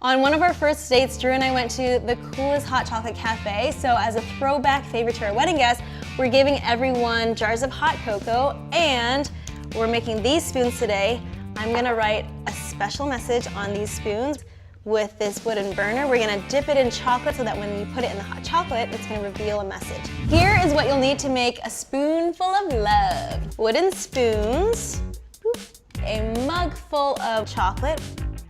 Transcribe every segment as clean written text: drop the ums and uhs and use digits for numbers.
On one of our first dates, Drew and I went to the coolest hot chocolate cafe. So as a throwback favor to our wedding guests, we're giving everyone jars of hot cocoa, and we're making these spoons today. I'm gonna write a special message on these spoons with this wooden burner. We're gonna dip it in chocolate so that when you put it in the hot chocolate, it's gonna reveal a message. Here is what you'll need to make a spoonful of love. Wooden spoons, a mug full of chocolate.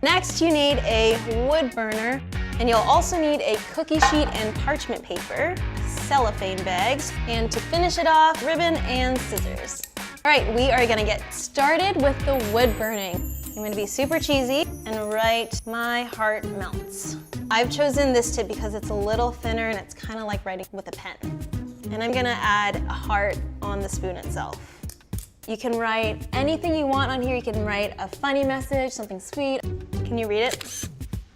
Next, you need a wood burner, and you'll also need a cookie sheet and parchment paper, cellophane bags, and to finish it off, ribbon and scissors. All right, we are gonna get started with the wood burning. I'm gonna be super cheesy and write "My heart melts." I've chosen this tip because it's a little thinner and it's kind of like writing with a pen. And I'm gonna add a heart on the spoon itself. You can write anything you want on here. You can write a funny message, something sweet. Can you read it?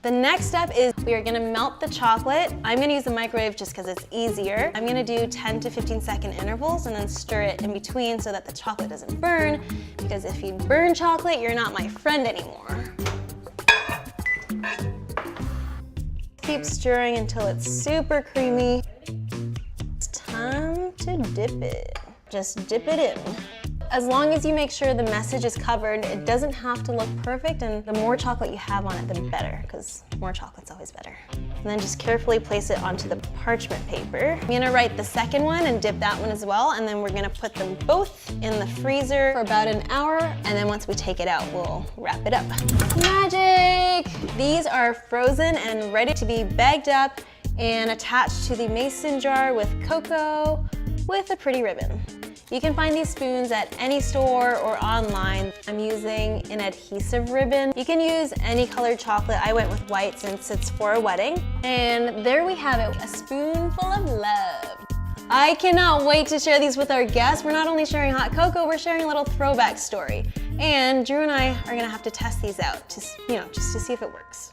The next step is we are gonna melt the chocolate. I'm gonna use the microwave just because it's easier. I'm gonna do 10 to 15-second intervals and then stir it in between so that the chocolate doesn't burn, because if you burn chocolate, you're not my friend anymore. Keep stirring until it's super creamy. It's time to dip it. Just dip it in. As long as you make sure the message is covered, it doesn't have to look perfect, and the more chocolate you have on it, the better, because more chocolate's always better. And then just carefully place it onto the parchment paper. I'm gonna write the second one and dip that one as well, and then we're gonna put them both in the freezer for about an hour, and then once we take it out, we'll wrap it up. Magic! These are frozen and ready to be bagged up and attached to the mason jar with cocoa with a pretty ribbon. You can find these spoons at any store or online. I'm using an adhesive ribbon. You can use any colored chocolate. I went with white since it's for a wedding. And there we have it, a spoonful of love. I cannot wait to share these with our guests. We're not only sharing hot cocoa, we're sharing a little throwback story. And Drew and I are gonna have to test these out, just to see if it works.